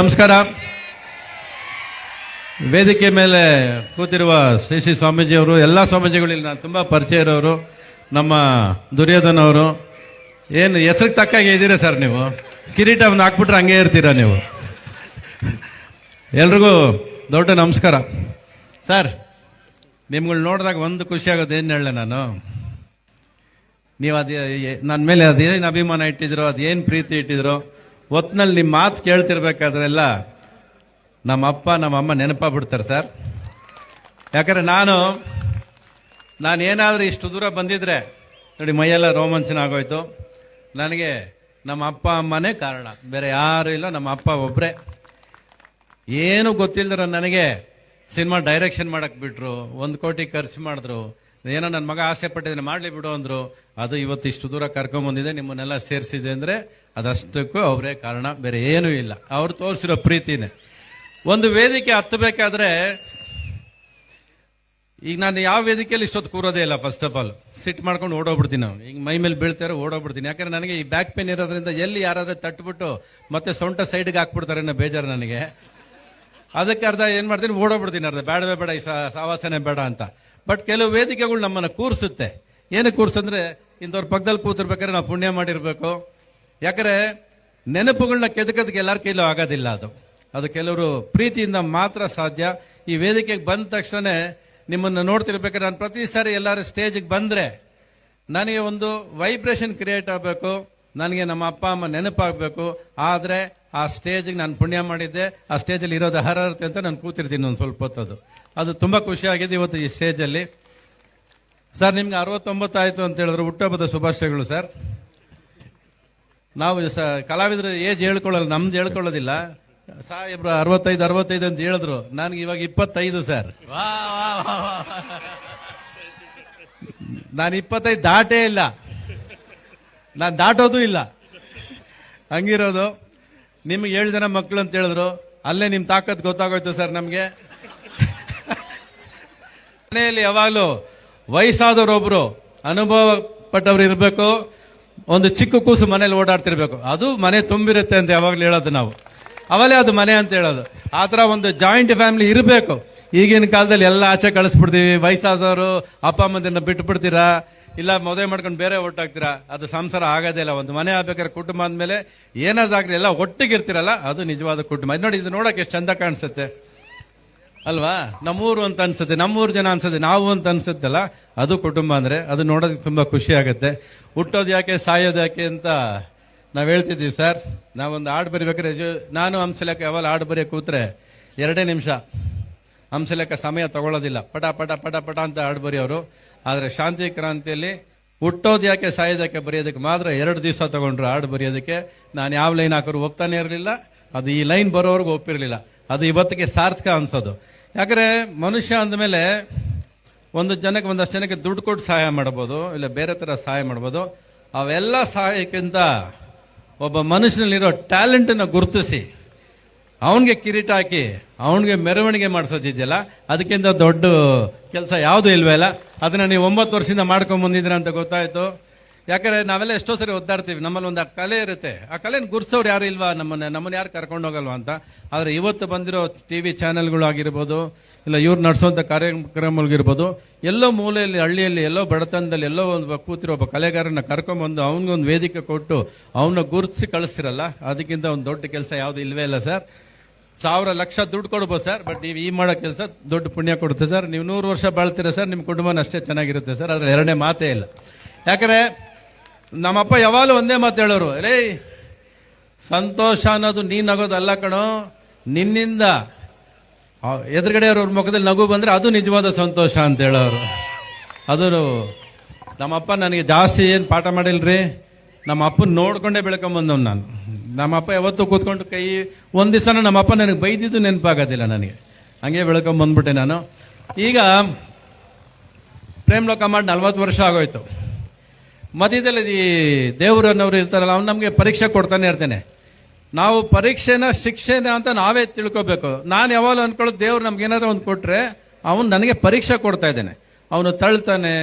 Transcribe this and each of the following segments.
ನಮಸ್ಕಾರ. ವೇದಿಕೆ ಮೇಲೆ ಕೂತಿರುವ ಶ್ರೀ ಶ್ರೀ ಸ್ವಾಮೀಜಿಯವರು, ಎಲ್ಲ ಸ್ವಾಮೀಜಿಗಳಲ್ಲಿ ನಾನು ತುಂಬಾ ಪರಿಚಯ ಇರೋರು, ನಮ್ಮ ದುರ್ಯೋಧನ ಅವರು. ಏನು ಹೆಸರಿಗೆ ತಕ್ಕಾಗೆ ಇದ್ದೀರಾ ಸರ್ ನೀವು? ಕಿರೀಟವನ್ನು ಹಾಕ್ಬಿಟ್ರೆ ಹಂಗೆ ಇರ್ತೀರಾ ನೀವು. ಎಲ್ರಿಗೂ ದೊಡ್ಡ ನಮಸ್ಕಾರ ಸರ್. ನಿಮ್ಗಳು ನೋಡಿದಾಗ ಒಂದು ಖುಷಿ ಆಗೋದು ಏನು ಹೇಳಲೆ ನಾನು, ನೀವು ನನ್ನ ಮೇಲೆ ಅದೇನು ಅಭಿಮಾನ ಇಟ್ಟಿದ್ರು, ಅದೇನು ಪ್ರೀತಿ ಇಟ್ಟಿದ್ರು, ಒತ್ತಿನಲ್ಲಿ ನಿಮ್ಮ ಮಾತು ಕೇಳ್ತಿರ್ಬೇಕಾದ್ರೆಲ್ಲ ನಮ್ಮ ಅಪ್ಪ ನಮ್ಮ ಅಮ್ಮ ನೆನಪಾಗ್ಬಿಡ್ತಾರೆ ಸರ್. ಯಾಕಂದ್ರೆ ನಾನು ಏನಾದರೂ ಇಷ್ಟು ದೂರ ಬಂದಿದ್ರೆ ನೋಡಿ ಮೈಯೆಲ್ಲ ರೋಮಾಂಚನ ಆಗೋಯ್ತು. ನನಗೆ ನಮ್ಮ ಅಪ್ಪ ಅಮ್ಮನೇ ಕಾರಣ, ಬೇರೆ ಯಾರು ಇಲ್ಲ. ನಮ್ಮ ಅಪ್ಪ ಒಬ್ಬರೇ. ಏನು ಗೊತ್ತಿಲ್ಲದ್ರ ನನಗೆ ಸಿನಿಮಾ ಡೈರೆಕ್ಷನ್ ಮಾಡಕ್ ಬಿಟ್ರು, 1 ಕೋಟಿ ಖರ್ಚು ಮಾಡಿದ್ರು. ಏನೋ ನನ್ನ ಮಗ ಆಸೆ ಪಟ್ಟಿದ್ರೆ ಮಾಡ್ಲಿ ಬಿಡು ಅಂದ್ರು. ಅದು ಇವತ್ತು ಇಷ್ಟು ದೂರ ಕರ್ಕೊಂಡ್ಬಂದಿದೆ, ನಿಮ್ಮನ್ನೆಲ್ಲ ಸೇರಿಸಿದೆ ಅಂದ್ರೆ ಅದಷ್ಟಕ್ಕೂ ಅವರೇ ಕಾರಣ, ಬೇರೆ ಏನೂ ಇಲ್ಲ. ಅವ್ರು ತೋರಿಸಿರೋ ಪ್ರೀತಿನೇ. ಒಂದು ವೇದಿಕೆ ಹತ್ತಬೇಕಾದ್ರೆ ಈಗ ನಾನು ಯಾವ ವೇದಿಕೆಯಲ್ಲಿ ಇಷ್ಟೊತ್ತು ಕೂರೋದೇ ಇಲ್ಲ. ಫಸ್ಟ್ ಆಫ್ ಆಲ್ ಸಿಟ್ ಮಾಡ್ಕೊಂಡು ಓಡೋಗ್ಬಿಡ್ತೀನಿ. ನಾವು ಈಗ ಮೈ ಮೇಲೆ ಬೀಳ್ತಾರೆ ಓಡೋಗ್ಬಿಡ್ತೀನಿ. ಯಾಕಂದ್ರೆ ನನಗೆ ಈ ಬ್ಯಾಕ್ ಪೇನ್ ಇರೋದ್ರಿಂದ ಎಲ್ಲಿ ಯಾರಾದ್ರೂ ತಟ್ಬಿಟ್ಟು ಮತ್ತೆ ಸೊಂಟ ಸೈಡ್ಗೆ ಹಾಕ್ಬಿಡ್ತಾರೆ ಅನ್ನೋ ಬೇಜಾರು ನನಗೆ. ಅದಕ್ಕೆ ಅರ್ಧ ಏನ್ ಮಾಡ್ತೀನಿ, ಓಡೋಗ್ಬಿಡ್ತೀನಿ. ಅರ್ಧ ಬೇಡವೇ ಬೇಡ, ಈ ಸಾವಾಸನೆ ಬೇಡ ಅಂತ. ಬಟ್ ಕೆಲವು ವೇದಿಕೆಗಳು ನಮ್ಮನ್ನ ಕೂರಿಸುತ್ತೆ. ಏನಕ್ಕೆ ಕೂರ್ಸಂದ್ರೆ ಇಂಥವ್ರ ಪಕ್ಕದಲ್ಲಿ ಕೂತಿರ್ಬೇಕಾದ್ರೆ ನಾವು ಪುಣ್ಯ ಮಾಡಿರ್ಬೇಕು. ಯಾಕಂದ್ರೆ ನೆನಪುಗಳನ್ನ ಕೆದಕೋದಕ್ಕೆ ಎಲ್ಲರ ಕೈಲೂ ಆಗೋದಿಲ್ಲ. ಅದು ಕೆಲವರು ಪ್ರೀತಿಯಿಂದ ಮಾತ್ರ ಸಾಧ್ಯ. ಈ ವೇದಿಕೆಗೆ ಬಂದ ತಕ್ಷಣ ನಿಮ್ಮನ್ನು ನೋಡ್ತಿರ್ಬೇಕಾದ್ರೆ ನಾನು ಪ್ರತಿ ಸಾರಿ ಎಲ್ಲರೂ ಸ್ಟೇಜ್ಗೆ ಬಂದ್ರೆ ನನಗೆ ಒಂದು ವೈಬ್ರೇಷನ್ ಕ್ರಿಯೇಟ್ ಆಗಬೇಕು, ನನಗೆ ನಮ್ಮ ಅಪ್ಪ ಅಮ್ಮ ನೆನಪಾಗಬೇಕು. ಆದ್ರೆ ಆ ಸ್ಟೇಜ್ಗೆ ನಾನು ಪುಣ್ಯ ಮಾಡಿದ್ದೆ, ಆ ಸ್ಟೇಜಲ್ಲಿ ಇರೋದು ಅರ್ಹತೆ ಅಂತ ನಾನು ಕೂತಿರ್ತೀನಿ ಒಂದು ಸ್ವಲ್ಪ ಹೊತ್ತು. ಅದು ತುಂಬಾ ಖುಷಿ ಆಗಿದೆ ಇವತ್ತು ಈ ಸ್ಟೇಜಲ್ಲಿ. ಸರ್ ನಿಮ್ಗೆ 69 ಆಯ್ತು ಅಂತ ಹೇಳಿದ್ರು, ಹುಟ್ಟುಹಬ್ಬದ ಶುಭಾಶಯಗಳು ಸರ್. ನಾವು ಕಲಾವಿದ್ರ ಏಜ್ ಹೇಳ್ಕೊಳ್ಳಲ್ಲ, ನಮ್ದು ಹೇಳ್ಕೊಳ್ಳೋದಿಲ್ಲ. ಸಾಹೇಬ್ರು 65 ಅಂತ ಹೇಳಿದ್ರು, ನನ್ಗೆ ಇವಾಗ 25 ಸರ್. ನಾನು 25 ದಾಟೇ ಇಲ್ಲ, ನಾನು ದಾಟೋದು ಇಲ್ಲ, ಹಂಗಿರೋದು. ನಿಮ್ಗೆ 7 ಜನ ಮಕ್ಕಳು ಅಂತ ಹೇಳಿದ್ರು, ಅಲ್ಲೇ ನಿಮ್ ತಾಕತ್ ಗೊತ್ತಾಗೋಯ್ತು ಸರ್ ನಮ್ಗೆ. ಮನೆಯಲ್ಲಿ ಯಾವಾಗಲೂ ವಯಸ್ಸಾದವರೊಬ್ರು ಅನುಭವ ಪಟ್ಟವ್ರು ಇರಬೇಕು. ಒಂದು ಚಿಕ್ಕ ಕೂಸು ಮನೇಲಿ ಓಡಾಡ್ತಿರ್ಬೇಕು, ಅದು ಮನೆ ತುಂಬಿರುತ್ತೆ ಅಂತ ಯಾವಾಗ್ಲೂ ಹೇಳೋದು ನಾವು. ಅವಲೇ ಅದು ಮನೆ ಅಂತ ಹೇಳೋದು. ಆ ಥರ ಒಂದು ಜಾಯಿಂಟ್ ಫ್ಯಾಮಿಲಿ ಇರಬೇಕು. ಈಗಿನ ಕಾಲದಲ್ಲಿ ಎಲ್ಲ ಆಚೆ ಕಳಿಸ್ಬಿಡ್ತೀವಿ. ವಯಸ್ಸಾದವರು ಅಪ್ಪ ಅಮ್ಮದನ್ನ ಬಿಟ್ಟು ಬಿಡ್ತೀರಾ, ಇಲ್ಲ ಮದುವೆ ಮಾಡ್ಕೊಂಡು ಬೇರೆ ಒಟ್ಟಾಗ್ತೀರಾ. ಅದು ಸಂಸಾರ ಆಗೋದೇ ಇಲ್ಲ. ಒಂದು ಮನೆ ಆಗ್ಬೇಕಾದ್ರೆ ಕುಟುಂಬ ಅಂದಮೇಲೆ ಏನಾದ್ರಾಗ್ಲಿ ಎಲ್ಲ ಒಟ್ಟಿಗಿರ್ತೀರಲ್ಲ, ಅದು ನಿಜವಾದ ಕುಟುಂಬ. ಇದು ನೋಡಿ, ಇದು ನೋಡಕ್ಕೆ ಎಷ್ಟು ಚಂದ ಕಾಣಿಸುತ್ತೆ ಅಲ್ವಾ? ನಮ್ಮೂರು ಅಂತ ಅನ್ಸುತ್ತೆ, ನಮ್ಮೂರು ಜನ ಅನ್ಸುತ್ತೆ, ನಾವು ಅಂತ ಅನ್ಸುತ್ತಲ್ಲ, ಅದು ಕುಟುಂಬ ಅಂದ್ರೆ. ಅದು ನೋಡೋದಕ್ಕೆ ತುಂಬಾ ಖುಷಿ ಆಗುತ್ತೆ. ಹುಟ್ಟೋದು ಯಾಕೆ ಸಾಯೋದು ಯಾಕೆ ಅಂತ ನಾವ್ ಹೇಳ್ತಿದ್ದೀವಿ ಸರ್. ನಾವೊಂದು ಹಾಡು ಬರಿಬೇಕಾದ್ರೆ ನಾನು ಹಂಸಲೇಖ ಯಾವಾಗ ಹಾಡು ಬರೆಯ ಕೂತ್ರೆ 2 ನಿಮಿಷ, ಹಂಸಲೇಖ ಸಮಯ ತಗೊಳ್ಳೋದಿಲ್ಲ. ಪಟ ಪಟ ಪಟ ಪಟ ಅಂತ ಹಾಡು ಬರೆಯೋರು. ಆದ್ರೆ ಶಾಂತಿ ಕ್ರಾಂತಿಯಲ್ಲಿ ಹುಟ್ಟೋದು ಯಾಕೆ ಸಾಯೋದು ಯಾಕೆ ಬರೆಯೋದಕ್ಕೆ ಮಾತ್ರ 2 ದಿವಸ ತಗೊಂಡ್ರು ಹಾಡು ಬರೆಯೋದಕ್ಕೆ. ನಾನು ಯಾವ ಲೈನ್ ಹಾಕೋರು ಒಪ್ತಾನೆ ಇರಲಿಲ್ಲ, ಅದು ಈ ಲೈನ್ ಬರೋವರೆಗೂ ಒಪ್ಪಿರಲಿಲ್ಲ. ಅದು ಇವತ್ತಿಗೆ ಸಾರ್ಥಕ ಅನ್ಸೋದು. ಯಾಕಂದ್ರೆ ಮನುಷ್ಯ ಅಂದಮೇಲೆ ಒಂದಷ್ಟು ಜನಕ್ಕೆ ದುಡ್ಡು ಕೊಟ್ಟು ಸಹಾಯ ಮಾಡ್ಬೋದು, ಇಲ್ಲ ಬೇರೆ ತರ ಸಹಾಯ ಮಾಡ್ಬೋದು. ಅವೆಲ್ಲ ಸಹಾಯಕ್ಕಿಂತ ಒಬ್ಬ ಮನುಷ್ಯನಲ್ಲಿರೋ ಟ್ಯಾಲೆಂಟನ್ನು ಗುರುತಿಸಿ ಅವನಿಗೆ ಕಿರೀಟ ಹಾಕಿ ಅವನಿಗೆ ಮೆರವಣಿಗೆ ಮಾಡಿಸೋದಿದೆಯಲ್ಲ, ಅದಕ್ಕಿಂತ ದೊಡ್ಡ ಕೆಲಸ ಯಾವುದೂ ಇಲ್ವೇ ಇಲ್ಲ. ಅದನ್ನ ನೀವು 9 ವರ್ಷದಿಂದ ಮಾಡ್ಕೊಂಡ್ ಬಂದಿದ್ದೀರ ಅಂತ ಗೊತ್ತಾಯ್ತು. ಯಾಕಂದ್ರೆ ನಾವೆಲ್ಲ ಎಷ್ಟೋ ಸರಿ ಒದ್ದಾಡ್ತೀವಿ, ನಮ್ಮಲ್ಲಿ ಒಂದು ಕಲೆ ಇರುತ್ತೆ, ಆ ಕಲೆನ ಗುರ್ಸೋರು ಯಾರು ಇಲ್ವಾ, ನಮ್ಮನ್ನ ಯಾರು ಕರ್ಕೊಂಡು ಹೋಗಲ್ವಾ ಅಂತ. ಆದ್ರೆ ಇವತ್ತು ಬಂದಿರೋ ಟಿವಿ ಚಾನೆಲ್ಗಳು ಆಗಿರ್ಬೋದು, ಇಲ್ಲ ಇವ್ರು ನಡೆಸೋಂಥ ಕಾರ್ಯಕ್ರಮಗಳಿರ್ಬೋದು, ಎಲ್ಲೋ ಮೂಲೆಯಲ್ಲಿ ಹಳ್ಳಿಯಲ್ಲಿ ಎಲ್ಲೋ ಬಡತನದಲ್ಲಿ ಎಲ್ಲೋ ಒಂದು ಕೂತಿರೋ ಒಬ್ಬ ಕಲೆಗಾರನ ಕರ್ಕೊಂಡ್ಬಂದು ಅವನಿಗೊಂದು ವೇದಿಕೆ ಕೊಟ್ಟು ಅವನ್ನ ಗುರುತಿಸಿ ಕಳಿಸ್ತಿರಲ್ಲ, ಅದಕ್ಕಿಂತ ಒಂದು ದೊಡ್ಡ ಕೆಲಸ ಯಾವ್ದು ಇಲ್ವೇ ಇಲ್ಲ ಸರ್. 1000 ಲಕ್ಷ ದುಡ್ಡು ಕೊಡ್ಬೋದು ಸರ್, ಬಟ್ ನೀವು ಈ ಮಾಡೋ ಕೆಲಸ ದೊಡ್ಡ ಪುಣ್ಯ ಕೊಡುತ್ತೆ ಸರ್. ನೀವು 100 ವರ್ಷ ಬಾಳ್ತೀರ ಸರ್, ನಿಮ್ಮ ಕುಟುಂಬನ ಅಷ್ಟೇ ಚೆನ್ನಾಗಿರುತ್ತೆ ಸರ್. ಅದ್ರ 2ನೇ ಮಾತೇ ಇಲ್ಲ. ಯಾಕಂದ್ರೆ ನಮ್ಮಪ್ಪ ಯಾವಾಗಲೂ ಒಂದೇ ಮಾತು ಹೇಳೋರು, ರೇ ಸಂತೋಷ ಅನ್ನೋದು ನೀನ್ ನಗೋದಲ್ಲ ಕಣೋ, ನಿನ್ನಿಂದ ಎದುರುಗಡೆ ಅವ್ರ ಮುಖದಲ್ಲಿ ನಗು ಬಂದ್ರೆ ಅದು ನಿಜವಾದ ಸಂತೋಷ ಅಂತ ಹೇಳೋರು. ಅದು ನಮ್ಮಪ್ಪ ನನಗೆ ಜಾಸ್ತಿ ಏನು ಪಾಠ ಮಾಡಿಲ್ರಿ, ನಮ್ಮ ಅಪ್ಪನ ನೋಡ್ಕೊಂಡೇ ಬೆಳ್ಕೊಂಬಂದವ್ ನಾನು. ನಮ್ಮಪ್ಪ ಯಾವತ್ತೂ ಕೂತ್ಕೊಂಡು ಒಂದ್ ದಿವಸ ನಮ್ಮಪ್ಪ ನನಗೆ ಬೈದಿದ್ದು ನೆನಪಾಗೋದಿಲ್ಲ ನನಗೆ, ಹಂಗೆ ಬೆಳ್ಕೊಂಬಂದ್ಬಿಟ್ಟೆ ನಾನು. ಈಗ ಪ್ರೇಮ್ ಲೋಕ ಮಾಡಿ 40 ವರ್ಷ ಆಗೋಯ್ತು. ಮಧ್ಯದಲ್ಲಿ ಈ ದೇವ್ರನ್ನವ್ರು ಇರ್ತಾರಲ್ಲ, ಅವ್ನು ನಮಗೆ ಪರೀಕ್ಷೆ ಕೊಡ್ತಾನೆ ಇರ್ತೇನೆ. ನಾವು ಪರೀಕ್ಷೆನ ಶಿಕ್ಷೆನ ಅಂತ ನಾವೇ ತಿಳ್ಕೊಬೇಕು. ನಾನು ಯಾವಾಗಲೂ ಅನ್ಕೊಳ್ಳೋದು, ದೇವ್ರು ನಮ್ಗೆ ಏನಾದ್ರು ಒಂದು ಕೊಟ್ರೆ ಅವನು ನನಗೆ ಪರೀಕ್ಷೆ ಕೊಡ್ತಾ ಇದ್ದಾನೆ. ಅವನು ತಳ್ತಾನೆ,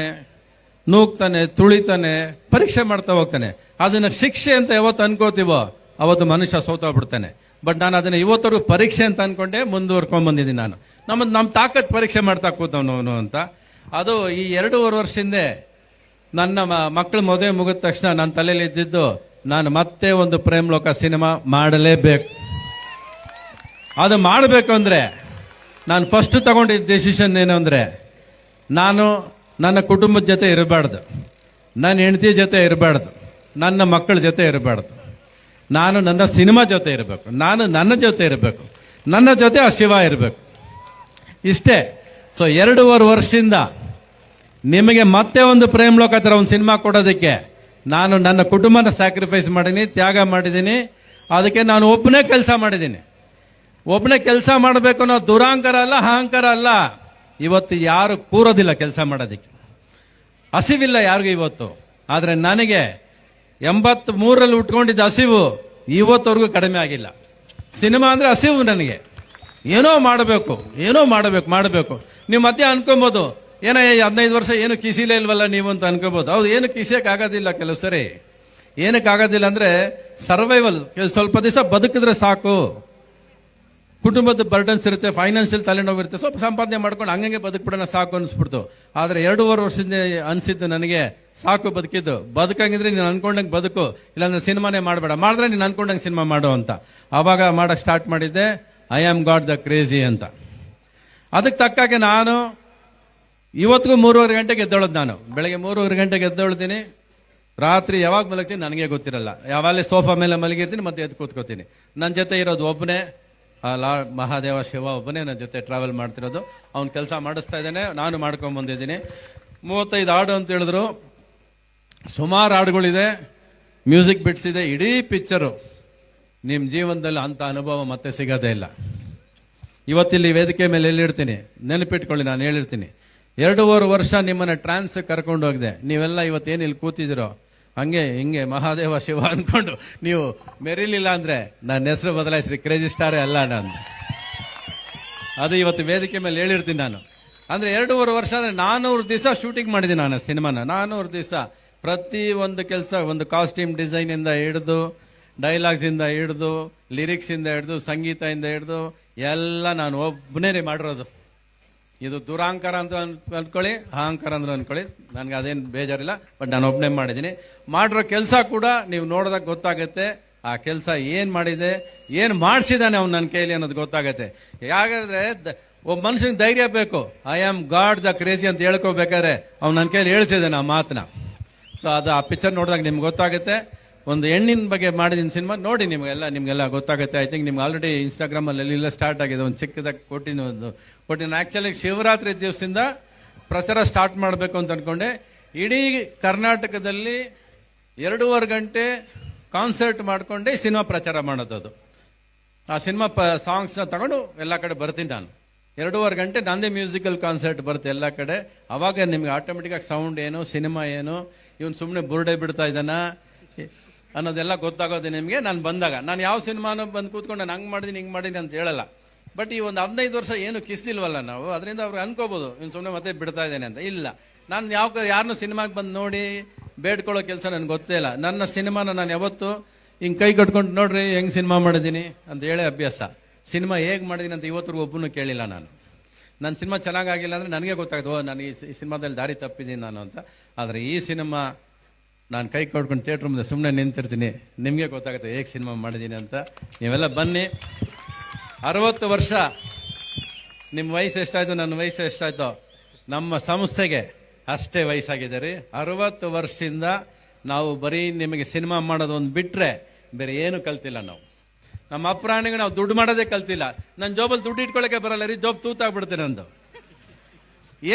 ನೂಗ್ತಾನೆ, ತುಳಿತಾನೆ, ಪರೀಕ್ಷೆ ಮಾಡ್ತಾ ಹೋಗ್ತಾನೆ. ಅದನ್ನ ಶಿಕ್ಷೆ ಅಂತ ಯಾವತ್ತು ಅನ್ಕೋತೀವೋ ಅವತ್ತು ಮನುಷ್ಯ ಸೋತೋಗ್ಬಿಡ್ತಾನೆ. ಬಟ್ ನಾನು ಅದನ್ನ ಇವತ್ತರೆಗೂ ಪರೀಕ್ಷೆ ಅಂತ ಅನ್ಕೊಂಡೆ ಮುಂದುವರ್ಕೊಂಡ್ ಬಂದಿದ್ದೀನಿ ನಾನು. ನಮ್ಮ ತಾಕತ್ ಪರೀಕ್ಷೆ ಮಾಡ್ತಾ ಕೂತವನು ಅಂತ. ಅದು ಈ 2.5 ವರ್ಷ ಹಿಂದೆ ನನ್ನ ಮಕ್ಕಳು ಮದುವೆ ಮುಗಿದ ತಕ್ಷಣ ನನ್ನ ತಲೆಯಲ್ಲಿ ಇದ್ದಿದ್ದು, ನಾನು ಮತ್ತೆ ಒಂದು ಪ್ರೇಮ್ ಲೋಕ ಸಿನಿಮಾ ಮಾಡಲೇಬೇಕು. ಅದು ಮಾಡಬೇಕು ಅಂದ್ರೆ ನಾನು ಫಸ್ಟ್ ತಗೊಂಡಿದ್ದ ಡೆಸಿಷನ್ ಏನು ಅಂದ್ರೆ, ನಾನು ನನ್ನ ಕುಟುಂಬದ ಜೊತೆ ಇರಬಾರ್ದು, ನನ್ನ ಹೆಂಡತಿ ಜೊತೆ ಇರಬಾರ್ದು, ನನ್ನ ಮಕ್ಕಳ ಜೊತೆ ಇರಬಾರ್ದು. ನಾನು ನನ್ನ ಸಿನಿಮಾ ಜೊತೆ ಇರಬೇಕು, ನಾನು ನನ್ನ ಜೊತೆ ಇರಬೇಕು, ನನ್ನ ಜೊತೆ ಆ ಶಿವ ಇರಬೇಕು. ಇಷ್ಟೇ. ಸೊ 2.5 ವರ್ಷದಿಂದ ನಿಮಗೆ ಮತ್ತೆ ಒಂದು ಪ್ರೇಮ್ ಲೋಕ ಥರ ಒಂದು ಸಿನಿಮಾ ಕೊಡೋದಕ್ಕೆ ನಾನು ನನ್ನ ಕುಟುಂಬನ ಸ್ಯಾಕ್ರಿಫೈಸ್ ಮಾಡೀನಿ, ತ್ಯಾಗ ಮಾಡಿದ್ದೀನಿ. ಅದಕ್ಕೆ ನಾನು ಒಬ್ಬನೇ ಕೆಲಸ ಮಾಡಿದ್ದೀನಿ. ಒಬ್ಬನೇ ಕೆಲಸ ಮಾಡಬೇಕು ಅನ್ನೋ ದುರಾಂಕಾರ ಅಲ್ಲ, ಅಹಂಕಾರ ಅಲ್ಲ. ಇವತ್ತು ಯಾರು ಕೂರೋದಿಲ್ಲ ಕೆಲಸ ಮಾಡೋದಕ್ಕೆ, ಹಸಿವಿಲ್ಲ ಯಾರಿಗೂ ಇವತ್ತು. ಆದರೆ ನನಗೆ 83ರಲ್ಲಿ ಉಟ್ಕೊಂಡಿದ್ದ ಹಸಿವು ಇವತ್ತವರೆಗೂ ಕಡಿಮೆ ಆಗಿಲ್ಲ. ಸಿನಿಮಾ ಅಂದರೆ ಹಸಿವು ನನಗೆ. ಏನೋ ಮಾಡಬೇಕು, ಏನೋ ಮಾಡಬೇಕು. ನೀವು ಮಧ್ಯೆ ಅನ್ಕೊಬೋದು, ಏನೋ 15 ವರ್ಷ ಏನು ಕಿಸಿಲೇ ಇಲ್ವಲ್ಲ ನೀವು ಅಂತ ಅನ್ಕೋಬಹುದು. ಹೌದು, ಏನು ಕಿಸಿಯಕ್ಕಾಗೋದಿಲ್ಲ. ಕೆಲವು ಸರಿ ಏನಕ್ಕಾಗೋದಿಲ್ಲ ಅಂದ್ರೆ ಸರ್ವೈವಲ್, ಸ್ವಲ್ಪ ದಿವಸ ಬದುಕಿದ್ರೆ ಸಾಕು. ಕುಟುಂಬದ ಬರ್ಡನ್ಸ್ ಇರುತ್ತೆ, ಫೈನಾನ್ಷಿಯಲ್ ತಲೆನೋವು ಇರುತ್ತೆ, ಸ್ವಲ್ಪ ಸಂಪಾದನೆ ಮಾಡ್ಕೊಂಡು ಹಂಗೆ ಬದುಕ್ಬಿಡೋಣ ಸಾಕು ಅನಿಸ್ಬಿಡ್ತು. ಆದರೆ 2.5 ವರ್ಷದಿಂದ ಅನಿಸಿದ್ದು ನನಗೆ, ಸಾಕು ಬದುಕಿದ್ದು. ಬದುಕಂಗಿದ್ರೆ ನೀನು ಅನ್ಕೊಂಡಂಗೆ ಬದುಕು, ಇಲ್ಲಾಂದ್ರೆ ಸಿನಿಮಾನೇ ಮಾಡಬೇಡ, ಮಾಡಿದ್ರೆ ನೀನು ಅನ್ಕೊಂಡಂಗೆ ಸಿನಿಮಾ ಮಾಡು ಅಂತ. ಆವಾಗ ಮಾಡಕ್ಕೆ ಸ್ಟಾರ್ಟ್ ಮಾಡಿದ್ದೆ I am god the crazy ಅಂತ. ಅದಕ್ಕೆ ತಕ್ಕಾಗೆ ನಾನು ಇವತ್ತಿಗೂ 3:30 ಗಂಟೆಗೆ ಎದ್ದೊಳದು. ನಾನು ಬೆಳಗ್ಗೆ 3:30 ಗಂಟೆಗೆ ಎದ್ದೊಳ್ತೀನಿ. ರಾತ್ರಿ ಯಾವಾಗ ಮಲಗ್ತೀನಿ ನನಗೆ ಗೊತ್ತಿರಲ್ಲ. ಯಾವಾಗಲೇ ಸೋಫಾ ಮೇಲೆ ಮಲಗಿರ್ತೀನಿ, ಮತ್ತೆ ಎದ್ದು ಕೂತ್ಕೋತೀನಿ. ನನ್ನ ಜೊತೆ ಇರೋದು ಒಬ್ಬನೇ, ಮಹಾದೇವ ಶಿವ ಒಬ್ಬನೇ ನನ್ನ ಜೊತೆ ಟ್ರಾವೆಲ್ ಮಾಡ್ತಿರೋದು. ಅವ್ನು ಕೆಲಸ ಮಾಡಿಸ್ತಾ ಇದ್ದಾನೆ, ನಾನು ಮಾಡ್ಕೊಂಡ್ ಬಂದಿದ್ದೀನಿ. 35 ಹಾಡು ಅಂತ ಹೇಳಿದ್ರು, ಸುಮಾರು ಹಾಡುಗಳಿದೆ, ಮ್ಯೂಸಿಕ್ ಬಿಟ್ಸ್ ಇದೆ. ಇಡೀ ಪಿಕ್ಚರು ನಿಮ್ಮ ಜೀವನದಲ್ಲಿ ಅಂಥ ಅನುಭವ ಮತ್ತೆ ಸಿಗೋದೇ ಇಲ್ಲ. ಇವತ್ತಿಲ್ಲಿ ವೇದಿಕೆ ಮೇಲೆ ಎಲ್ಲಿಡ್ತೀನಿ, ನೆನಪಿಟ್ಕೊಳ್ಳಿ, ನಾನು ಹೇಳಿರ್ತೀನಿ, 2.5 ವರ್ಷ ನಿಮ್ಮನ್ನ ಟ್ರಾನ್ಸ್ ಕರ್ಕೊಂಡು ಹೋಗಿದೆ. ನೀವೆಲ್ಲ ಇವತ್ತೇನು ಇಲ್ಲಿ ಕೂತಿದ್ದೀರೋ ಹಂಗೆ ಹಿಂಗೆ ಮಹಾದೇವ ಶಿವ ಅನ್ಕೊಂಡು ನೀವು ಮೆರಿಲಿಲ್ಲ ಅಂದ್ರೆ ನನ್ನ ಹೆಸರು ಬದಲಾಯಿಸ್ರಿ, ಕ್ರೇಜಿ ಸ್ಟಾರೇ ಅಲ್ಲ ನಾನು. ಅದು ಇವತ್ತು ವೇದಿಕೆ ಮೇಲೆ ಹೇಳಿರ್ತೀನಿ ನಾನು. ಅಂದ್ರೆ 2.5 ವರ್ಷ ಅಂದ್ರೆ 400 ದಿವಸ ಶೂಟಿಂಗ್ ಮಾಡಿದ್ದೀನಿ ನಾನು ಸಿನಿಮಾನ. 400 ದಿವಸ ಪ್ರತಿ ಒಂದು ಕೆಲಸ, ಒಂದು ಕಾಸ್ಟ್ಯೂಮ್ ಡಿಸೈನ್ ಇಂದ ಹಿಡಿದು, ಡೈಲಾಗ್ಸ್ ಇಂದ ಹಿಡಿದು, ಲಿರಿಕ್ಸ್ ಇಂದ ಹಿಡಿದು, ಸಂಗೀತ ಇಂದ ಹಿಡಿದು ಎಲ್ಲ ನಾನು ಒಬ್ಬನೇ ಮಾಡಿರೋದು. ಇದು ದುರಾಂಕಾರ ಅಂತ ಅನ್ಕೊಳ್ಳಿ, ಅಹಂಕಾರ ಅಂದ್ರೆ ಅನ್ಕೊಳ್ಳಿ, ನನ್ಗೆ ಅದೇನು ಬೇಜಾರಿಲ್ಲ. ಬಟ್ ನಾನು ಒಬ್ಬನೇ ಮಾಡಿದ್ದೀನಿ. ಮಾಡಿರೋ ಕೆಲಸ ಕೂಡ ನೀವು ನೋಡಿದಾಗ ಗೊತ್ತಾಗುತ್ತೆ, ಆ ಕೆಲಸ ಏನ್ ಮಾಡಿದೆ, ಏನ್ ಮಾಡಿಸಿದಾನೆ ಅವ್ನು ನನ್ನ ಕೈಲಿ ಅನ್ನೋದು ಗೊತ್ತಾಗತ್ತೆ. ಯಾಕಂದ್ರೆ ಒಬ್ಬ ಮನುಷ್ಯನಿಗೆ ಧೈರ್ಯ ಬೇಕು. I am god the crazy ಅಂತ ಹೇಳ್ಕೋಬೇಕಾದ್ರೆ ಅವ್ನು ನನ್ನ ಕೈಲಿ ಹೇಳ್ತಿದ್ದಾನೆ ಆ ಮಾತನ್ನ. ಸೊ ಅದು ಆ ಪಿಕ್ಚರ್ ನೋಡಿದಾಗ ನಿಮ್ಗೆ ಗೊತ್ತಾಗುತ್ತೆ. ಒಂದು ಹೆಣ್ಣಿನ ಬಗ್ಗೆ ಮಾಡಿದ ಸಿನಿಮಾ ನೋಡಿ, ನಿಮ್ಗೆಲ್ಲ ಗೊತ್ತಾಗುತ್ತೆ. ಐ ಥಿಂಕ್ ನಿಮ್ಗೆ ಆಲ್ರೆಡಿ ಇನ್ಸ್ಟಾಗ್ರಾಮಲ್ಲಿ ಎಲ್ಲ ಸ್ಟಾರ್ಟ್ ಆಗಿದೆ. ಒಂದು ಚಿಕ್ಕದಾಗಿ ಕೊಟ್ಟಿನ ಆಕ್ಚುಲಿ ಶಿವರಾತ್ರಿ ದಿವಸದಿಂದ ಪ್ರಚಾರ ಸ್ಟಾರ್ಟ್ ಮಾಡಬೇಕು ಅಂತ ಅನ್ಕೊಂಡೆ. ಇಡೀ ಕರ್ನಾಟಕದಲ್ಲಿ 2.5 ಗಂಟೆ ಕಾನ್ಸರ್ಟ್ ಮಾಡ್ಕೊಂಡೆ ಸಿನಿಮಾ ಪ್ರಚಾರ ಮಾಡೋದು. ಆ ಸಿನಿಮಾ ಸಾಂಗ್ಸ್ನ ತಗೊಂಡು ಎಲ್ಲ ಕಡೆ ಬರ್ತೀನಿ ನಾನು. 2.5 ಗಂಟೆ ನಂದೇ ಮ್ಯೂಸಿಕಲ್ ಕಾನ್ಸರ್ಟ್ ಬರುತ್ತೆ ಎಲ್ಲ ಕಡೆ. ಅವಾಗ ನಿಮ್ಗೆ ಆಟೋಮೆಟಿಕ್ಕಾಗಿ ಸೌಂಡ್ ಏನು, ಸಿನಿಮಾ ಏನು, ಇವನು ಸುಮ್ಮನೆ ಬುರ್ಡೆ ಬಿಡ್ತಾ ಇದ್ದಾನ ಅನ್ನೋದೆಲ್ಲ ಗೊತ್ತಾಗೋದು ನಿಮಗೆ. ನಾನು ಬಂದಾಗ ನಾನು ಯಾವ ಸಿನಿಮಾನು ಬಂದು ಕೂತ್ಕೊಂಡು ನಾನು ಹಂಗೆ ಮಾಡಿದೀನಿ ಹಿಂಗೆ ಮಾಡಿದೀನಿ ಅಂತ ಹೇಳಲ್ಲ. ಬಟ್ ಈ ಒಂದು 15 ವರ್ಷ ಏನು ಕಿಸ್ತಿಲ್ವಲ್ಲ ನಾವು, ಅದರಿಂದ ಅವ್ರಿಗೆ ಅನ್ಕೋಬಹುದು ಇವ್ನು ಸುಮ್ಮನೆ ಮತ್ತೆ ಬಿಡ್ತಾ ಇದ್ದೇನೆ ಅಂತ. ಇಲ್ಲ, ನಾನು ಯಾರನ್ನೂ ಸಿನಿಮಾಗೆ ಬಂದು ನೋಡಿ ಬೇಡ್ಕೊಳ್ಳೋ ಕೆಲಸ ನನ್ಗೆ ಗೊತ್ತೇ ಇಲ್ಲ. ನನ್ನ ಸಿನಿಮಾನ ನಾನು ಯಾವತ್ತು ಹಿಂಗೆ ಕೈ ಕಟ್ಕೊಂಡು ನೋಡ್ರಿ ಹೆಂಗ್ ಸಿನಿಮಾ ಮಾಡಿದ್ದೀನಿ ಅಂತ ಹೇಳೇ ಅಭ್ಯಾಸ. ಸಿನಿಮಾ ಹೇಗೆ ಮಾಡಿದೀನಿ ಅಂತ ಇವತ್ತು ಒಬ್ಬನು ಕೇಳಿಲ್ಲ ನಾನು. ನನ್ನ ಸಿನಿಮಾ ಚೆನ್ನಾಗಿಲ್ಲ ಅಂದ್ರೆ ನನಗೆ ಗೊತ್ತಾಗ್ತದೆ, ಓ ನಾನು ಈ ಸಿನಿಮಾದಲ್ಲಿ ದಾರಿ ತಪ್ಪಿದ್ದೀನಿ ನಾನು ಅಂತ. ಆದರೆ ಈ ಸಿನಿಮಾ ನಾನು ಕೈ ಕೊಡ್ಕೊಂಡು ಥಿಯೇಟ್ರ್ ಮುಂದೆ ಸುಮ್ಮನೆ ನಿಂತಿರ್ತೀನಿ, ನಿಮಗೆ ಗೊತ್ತಾಗುತ್ತೆ ಹೇಗೆ ಸಿನಿಮಾ ಮಾಡಿದ್ದೀನಿ ಅಂತ. ನೀವೆಲ್ಲ ಬನ್ನಿ. 60 ವರ್ಷ ನಿಮ್ಮ ವಯಸ್ಸು ಎಷ್ಟಾಯ್ತು, ನನ್ನ ವಯಸ್ಸು ಎಷ್ಟಾಯ್ತೋ, ನಮ್ಮ ಸಂಸ್ಥೆಗೆ ಅಷ್ಟೇ ವಯಸ್ಸಾಗಿದೆ ರೀ. 60 ವರ್ಷದಿಂದ ನಾವು ಬರೀ ನಿಮಗೆ ಸಿನಿಮಾ ಮಾಡೋದು ಒಂದು ಬಿಟ್ರೆ ಬೇರೆ ಏನು ಕಲ್ತಿಲ್ಲ ನಾವು. ನಮ್ಮ ಅಪ್ರಾಣಿಗೆ ನಾವು ದುಡ್ಡು ಮಾಡೋದೇ ಕಲ್ತಿಲ್ಲ. ನನ್ನ ಜೋಬಲ್ಲಿ ದುಡ್ಡು ಇಟ್ಕೊಳ್ಳೋಕೆ ಬರಲ್ಲ ರೀ, ಜೋಬ್ ತೂತಾಗ್ಬಿಡ್ತೀನಿ ನಂದು.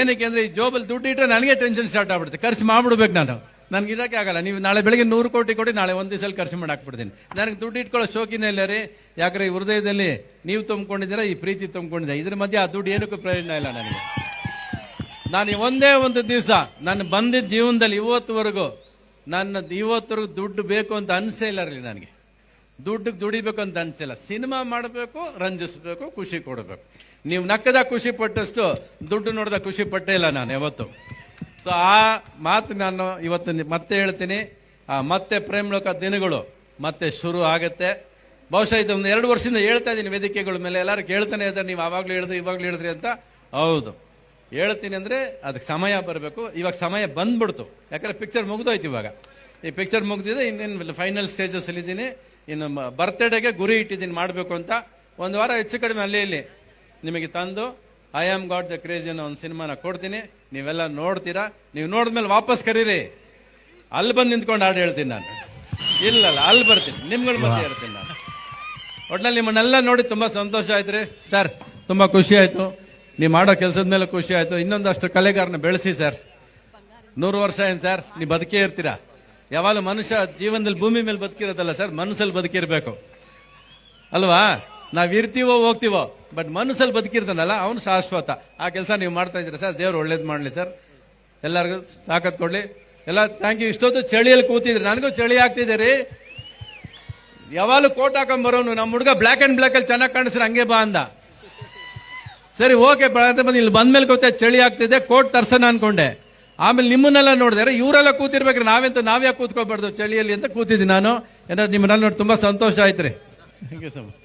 ಏನಕ್ಕೆ ಅಂದ್ರೆ ಈ ಜೋಬಲ್ಲಿ ದುಡ್ಡು ಇಟ್ಟರೆ ನನಗೆ ಟೆನ್ಷನ್ ಸ್ಟಾರ್ಟ್ ಆಗ್ಬಿಡುತ್ತೆ, ಖರ್ಚು ಮಾಡ್ಬಿಡ್ಬೇಕು ನಾನು. ನನ್ಗೆ ಇರೋಕೆ ಆಗಲ್ಲ. ನೀವು ನಾಳೆ ಬೆಳಗ್ಗೆ 100 ಕೋಟಿ ಕೊಡಿ, ನಾಳೆ ಒಂದು ದಿವಸದಲ್ಲಿ ಖರ್ಚು ಮಾಡಾಕ್ಬಿಡ್ತೀನಿ. ನನಗೆ ದುಡ್ಡು ಇಟ್ಕೊಳ್ಳೋ ಶೋಕಿನೇ ಇಲ್ಲ ರೀ. ಯಾಕಂದ್ರೆ ಈ ಹೃದಯದಲ್ಲಿ ನೀವು ತುಂಬಿಕೊಂಡಿದ್ದೀರಾ, ಈ ಪ್ರೀತಿ ತುಂಬಿಕೊಂಡಿದ್ದೀರಾ. ಇದ್ರ ಮಧ್ಯೆ ಆ ದುಡ್ಡು ಏನಕ್ಕೂ ಪ್ರಯೋಜನ ಇಲ್ಲ ನನಗೆ. ನಾನು ಒಂದೇ ಒಂದು ದಿವಸ ನಾನು ಬಂದಿದ್ದ ಜೀವನದಲ್ಲಿ ಇವತ್ತುವರೆಗೂ ದುಡ್ಡು ಬೇಕು ಅಂತ ಅನ್ಸೇ ಇಲ್ಲ ರೀ ನನಗೆ. ದುಡ್ಡಿಗೆ ದುಡಿಬೇಕು ಅಂತ ಅನ್ಸಿಲ್ಲ. ಸಿನಿಮಾ ಮಾಡಬೇಕು, ರಂಜಿಸ್ಬೇಕು, ಖುಷಿ ಕೊಡಬೇಕು. ನೀವು ನಕ್ಕದಾಗ ಖುಷಿ ಪಟ್ಟಷ್ಟು ದುಡ್ಡು ನೋಡಿದಾಗ ಖುಷಿ ಪಟ್ಟೇ ಇಲ್ಲ ನಾನು ಯಾವತ್ತು. ಸೊ ಆ ಮಾತು ನಾನು ಇವತ್ತು ಮತ್ತೆ ಹೇಳ್ತೀನಿ. ಮತ್ತೆ ಪ್ರೇಮ್ ಲೋಕ ದಿನಗಳು ಮತ್ತೆ ಶುರು ಆಗತ್ತೆ. ಬಹುಶಃ ಇದು ಒಂದು 2 ವರ್ಷದಿಂದ ಹೇಳ್ತಾ ಇದ್ದೀನಿ ವೇದಿಕೆಗಳ ಮೇಲೆ, ಎಲ್ಲರೂ ಕೇಳ್ತಾನೆ ಇದ್ದಾರೆ, ನೀವು ಆವಾಗಲೂ ಹೇಳಿದ್ರಿ ಇವಾಗಲೂ ಹೇಳಿದ್ರಿ ಅಂತ. ಹೌದು, ಹೇಳ್ತೀನಿ ಅಂದರೆ ಅದಕ್ಕೆ ಸಮಯ ಬರಬೇಕು. ಇವಾಗ ಸಮಯ ಬಂದ್ಬಿಡ್ತು, ಯಾಕಂದ್ರೆ ಪಿಕ್ಚರ್ ಮುಗಿದೋಯ್ತು. ಇವಾಗ ಈ ಪಿಕ್ಚರ್ ಮುಗಿದಿದೆ, ಇನ್ನೇನು ಫೈನಲ್ ಸ್ಟೇಜಸ್ ಇದ್ದೀನಿ. ಇನ್ನು ಬರ್ತ್ಡೇಗೆ ಗುರಿ ಇಟ್ಟಿದ್ದೀನಿ ಮಾಡಬೇಕು ಅಂತ. 1 ವಾರ ಹೆಚ್ಚು ಕಡಿಮೆ ಅಲ್ಲಿ ಇಲ್ಲಿ ನಿಮಗೆ ತಂದು I am got the crazy ಅನ್ನೋ ಒಂದು ಸಿನಿಮಾನ ಕೊಡ್ತೀನಿ. ನೀವೆಲ್ಲ ನೋಡ್ತೀರಾ, ನೀವು ನೋಡಿದ್ಮೇಲೆ ವಾಪಸ್ ಕರೀರಿ, ಅಲ್ಲಿ ಬಂದು ನಿಂತ್ಕೊಂಡು ಹಾಡು ಹೇಳ್ತೀನಿ ನಾನು. ಇಲ್ಲಲ್ಲ, ಅಲ್ಲಿ ಬರ್ತೀನಿ, ನಿಮ್ಗಳ ಮಧ್ಯೆ ಇರ್ತೀನಿ ನಾನು. ಒಟ್ನಲ್ಲಿ ನಿಮ್ಮನ್ನೆಲ್ಲ ನೋಡಿ ತುಂಬಾ ಸಂತೋಷ ಆಯ್ತು ರೀ ಸರ್, ತುಂಬಾ ಖುಷಿ ಆಯ್ತು. ನೀವು ಮಾಡೋ ಕೆಲಸದ ಮೇಲೆ ಖುಷಿ ಆಯ್ತು. ಇನ್ನೊಂದಷ್ಟು ಕಲೆಗಾರನ ಬೆಳೆಸಿ ಸರ್. 100 ವರ್ಷ ಏನು ಸರ್, ನೀವು ಬದುಕೇ ಇರ್ತೀರಾ. ಯಾವಾಗಲೂ ಮನುಷ್ಯ ಜೀವನದಲ್ಲಿ ಭೂಮಿ ಮೇಲೆ ಬದುಕಿರೋದಲ್ಲ ಸರ್, ಮನಸ್ಸಲ್ಲಿ ಬದುಕಿರ್ಬೇಕು ಅಲ್ವಾ? ನಾವ್ ಇರ್ತೀವೋ ಹೋಗ್ತೀವೋ, ಬಟ್ ಮನಸ್ಸಲ್ಲಿ ಬದುಕಿರ್ತಾನಲ್ಲ ಅವನು ಶಾಶ್ವತ. ಆ ಕೆಲಸ ನೀವು ಮಾಡ್ತಾ ಇದ್ದೀರಾ ಸರ್, ದೇವ್ರು ಒಳ್ಳೇದು ಮಾಡಲಿ ಸರ್, ಎಲ್ಲರಿಗೂ ತಾಕತ್ ಕೊಡ್ಲಿ. ಎಲ್ಲ ಥ್ಯಾಂಕ್ ಯು. ಇಷ್ಟೊತ್ತು ಚಳಿಯಲ್ಲಿ ಕೂತಿದ್ರಿ, ನನಗೂ ಚಳಿ ಆಗ್ತಿದೆ ರೀ. ಯಾವಾಗಲೂ ಕೋಟ್ ಹಾಕೊಂಡ್ ಬರೋನು, ನಮ್ಮ ಹುಡುಗ ಬ್ಲ್ಯಾಕ್ ಅಂಡ್ ಬ್ಲ್ಯಾಕ್ ಅಲ್ಲಿ ಚೆನ್ನಾಗಿ ಕಾಣಿಸ್ರೆ ಹಂಗೆ ಬಾ ಅಂದ. ಸರಿ ಓಕೆ ಬಂದು ಇಲ್ಲಿ ಬಂದ್ಮೇಲೆ ಗೊತ್ತೇ ಚಳಿ ಆಗ್ತಿದೆ, ಕೋಟ್ ತರ್ಸನ ಅನ್ಕೊಂಡೆ. ಆಮೇಲೆ ನಿಮ್ಮನ್ನೆಲ್ಲ ನೋಡಿದ್ರೆ ಇವರೆಲ್ಲ ಕೂತಿರ್ಬೇಕ್ರಿ, ನಾವ್ಯಾಕೆ ಕೂತ್ಕೋಬಾರ್ದು ಚಳಿಯಲ್ಲಿ ಅಂತ ಕೂತಿದ್ದೀನಿ ನಾನು. ಏನಾದ್ರು ನಿಮ್ಮನ್ನೆಲ್ಲ ನೋಡಿ ತುಂಬಾ ಸಂತೋಷ ಆಯ್ತು ರೀ. Thank you so much.